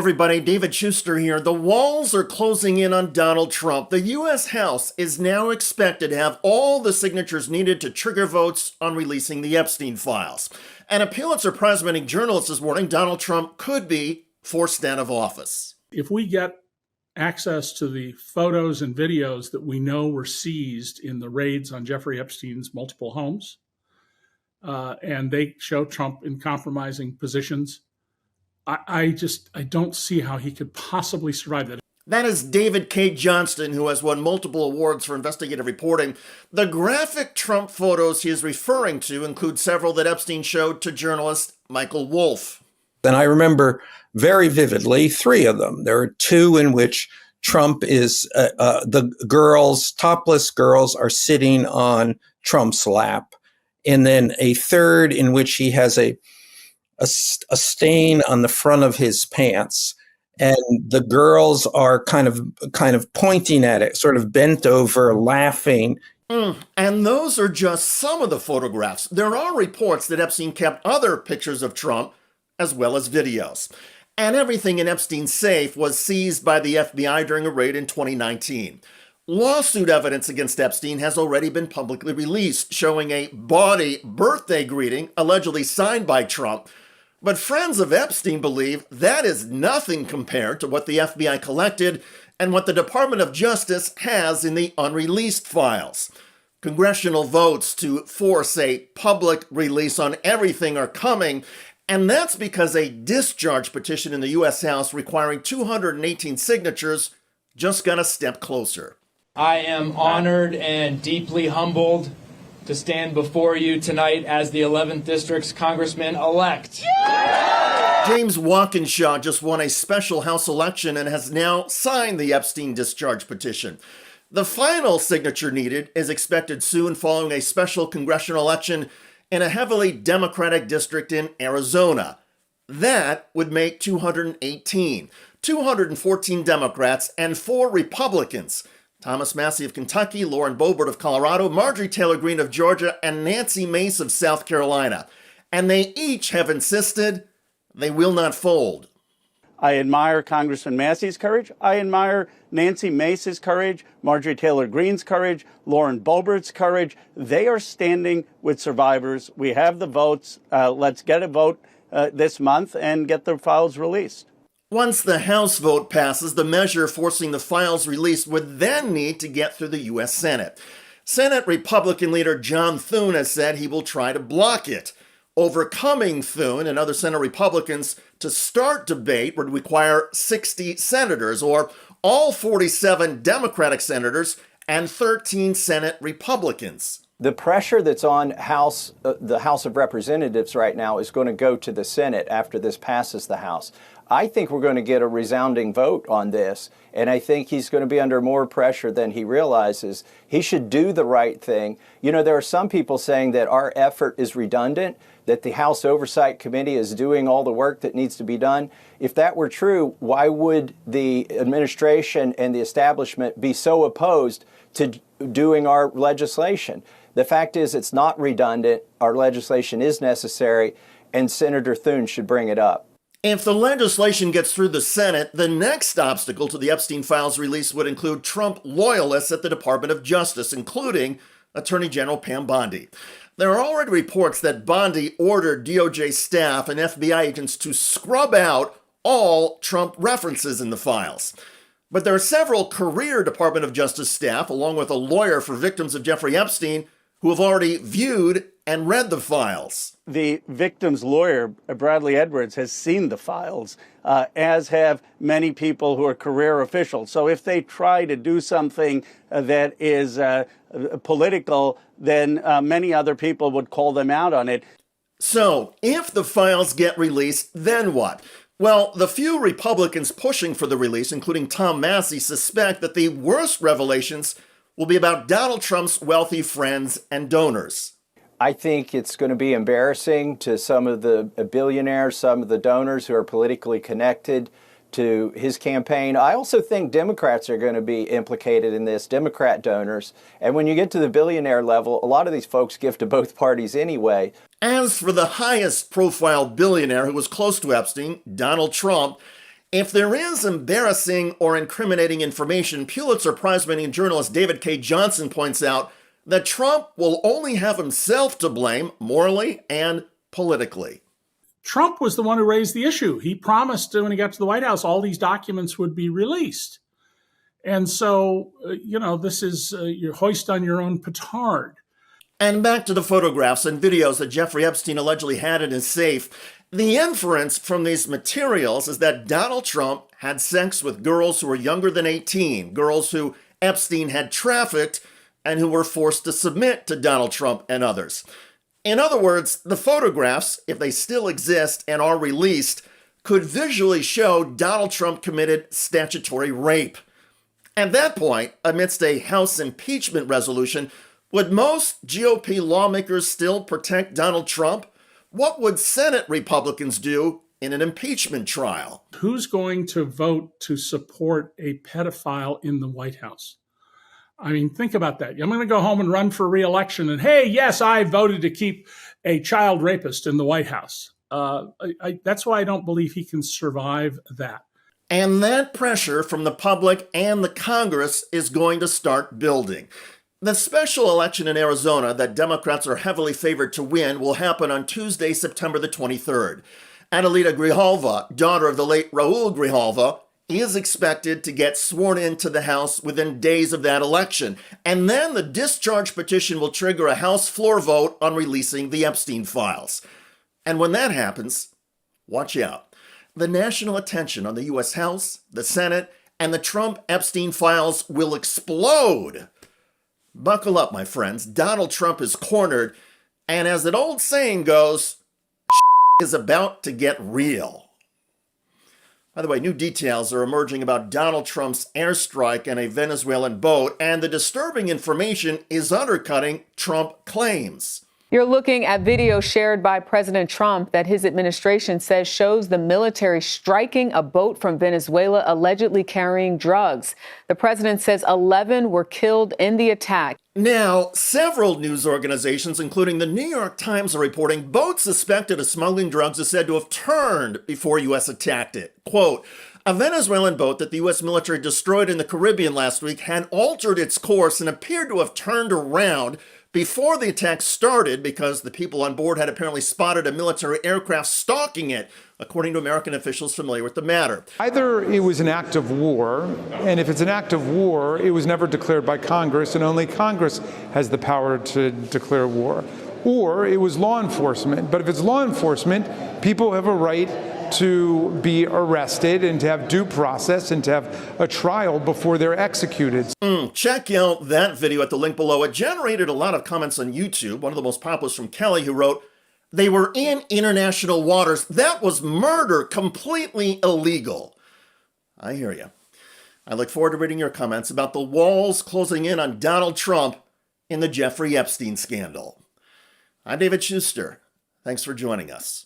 everybody, David Schuster here. The walls are closing in on Donald Trump. The U.S. House is now expected to have all the signatures needed to trigger votes on releasing the Epstein files. And a Pulitzer Prize-winning journalist is warning Donald Trump could be forced out of office. If we get access to the photos and videos that we know were seized in the raids on Jeffrey Epstein's multiple homes, and they show Trump in compromising positions, I don't see how he could possibly survive that. That is David Cay Johnston, who has won multiple awards for investigative reporting. The graphic Trump photos he is referring to include several that Epstein showed to journalist Michael Wolff. And I remember very vividly 3 of them. There are 2 in which Trump is, the girls, topless girls, are sitting on Trump's lap. And then a 3rd in which he has a stain on the front of his pants, and the girls are kind of pointing at it, sort of bent over, laughing. And those are just some of the photographs. There are reports that Epstein kept other pictures of Trump, as well as videos. And everything in Epstein's safe was seized by the FBI during a raid in 2019. Lawsuit evidence against Epstein has already been publicly released, showing a bawdy birthday greeting allegedly signed by Trump. But friends of Epstein believe that is nothing compared to what the FBI collected and what the Department of Justice has in the unreleased files. Congressional votes to force a public release on everything are coming, and that's because a discharge petition in the U.S. House requiring 218 signatures just got a step closer. I am honored and deeply humbled to stand before you tonight as the 11th District's Congressman-elect. James Walkinshaw just won a special House election and has now signed the Epstein discharge petition. The final signature needed is expected soon following a special congressional election in a heavily Democratic district in Arizona. That would make 218, 214 Democrats and 4 Republicans. Thomas Massie of Kentucky, Lauren Boebert of Colorado, Marjorie Taylor Greene of Georgia, and Nancy Mace of South Carolina. And they each have insisted they will not fold. I admire Congressman Massey's courage. I admire Nancy Mace's courage, Marjorie Taylor Greene's courage, Lauren Boebert's courage. They are standing with survivors. We have the votes. Let's get a vote this month and get the files released. Once the House vote passes, the measure forcing the files released would then need to get through the U.S. Senate. Senate Republican leader John Thune has said he will try to block it. Overcoming Thune and other Senate Republicans to start debate would require 60 senators, or all 47 Democratic senators and 13 Senate Republicans. The pressure that's on the House of Representatives right now is going to go to the Senate after this passes the House. I think we're going to get a resounding vote on this, and I think he's going to be under more pressure than he realizes. He should do the right thing. You know, there are some people saying that our effort is redundant, that the House Oversight Committee is doing all the work that needs to be done. If that were true, why would the administration and the establishment be so opposed to doing our legislation? The fact is, it's not redundant. Our legislation is necessary, and Senator Thune should bring it up. If the legislation gets through the Senate, the next obstacle to the Epstein files release would include Trump loyalists at the Department of Justice, including Attorney General Pam Bondi. There are already reports that Bondi ordered DOJ staff and FBI agents to scrub out all Trump references in the files. But there are several career Department of Justice staff, along with a lawyer for victims of Jeffrey Epstein, who have already viewed and read the files. The victim's lawyer, Bradley Edwards, has seen the files, as have many people who are career officials. So if they try to do something that is political, then many other people would call them out on it. So if the files get released, then what? Well, the few Republicans pushing for the release, including Tom Massie, suspect that the worst revelations will be about Donald Trump's wealthy friends and donors. I think it's going to be embarrassing to some of the billionaires, some of the donors who are politically connected to his campaign. I also think Democrats are going to be implicated in this, Democrat donors. And when you get to the billionaire level, a lot of these folks give to both parties anyway. As for the highest profile billionaire who was close to Epstein, Donald Trump, If there is embarrassing or incriminating information, Pulitzer Prize-winning journalist David Cay Johnston points out that Trump will only have himself to blame morally and politically. Trump was the one who raised the issue. He promised when he got to the White House all these documents would be released. And so, this is you hoist on your own petard. And back to the photographs and videos that Jeffrey Epstein allegedly had in his safe. The inference from these materials is that Donald Trump had sex with girls who were younger than 18, girls who Epstein had trafficked and who were forced to submit to Donald Trump and others. In other words, the photographs, if they still exist and are released, could visually show Donald Trump committed statutory rape. At that point, amidst a House impeachment resolution, would most GOP lawmakers still protect Donald Trump? What would Senate Republicans do in an impeachment trial? Who's going to vote to support a pedophile in the White House? I mean, think about that. I'm going to go home and run for re-election and, hey, yes, I voted to keep a child rapist in the White House. That's why I don't believe he can survive that. And that pressure from the public and the Congress is going to start building. The special election in Arizona that Democrats are heavily favored to win will happen on Tuesday, September the 23rd. Adelita Grijalva, daughter of the late Raul Grijalva, is expected to get sworn into the House within days of that election. And then the discharge petition will trigger a House floor vote on releasing the Epstein files. And when that happens, watch out. The national attention on the U.S. House, the Senate, and the Trump-Epstein files will explode. Buckle up, my friends. Donald Trump is cornered, and as that old saying goes, is about to get real. By the way, new details are emerging about Donald Trump's airstrike on a Venezuelan boat, and the disturbing information is undercutting Trump claims. You're looking at video shared by President Trump that his administration says shows the military striking a boat from Venezuela allegedly carrying drugs. The president says 11 were killed in the attack. Now, several news organizations, including the New York Times, are reporting boats suspected of smuggling drugs are said to have turned before U.S. attacked it. Quote, a Venezuelan boat that the U.S. military destroyed in the Caribbean last week had altered its course and appeared to have turned around before the attack started because the people on board had apparently spotted a military aircraft stalking it, according to American officials familiar with the matter. Either it was an act of war, and if it's an act of war, it was never declared by Congress, and only Congress has the power to declare war. Or it was law enforcement. But if it's law enforcement, people have a right to be arrested and to have due process and to have a trial before they're executed. Check out that video at the link below. It generated a lot of comments on YouTube. One of the most popular is from Kelly, who wrote, they were in international waters. That was murder, completely illegal. I hear you. I look forward to reading your comments about the walls closing in on Donald Trump in the Jeffrey Epstein scandal. I'm David Schuster. Thanks for joining us.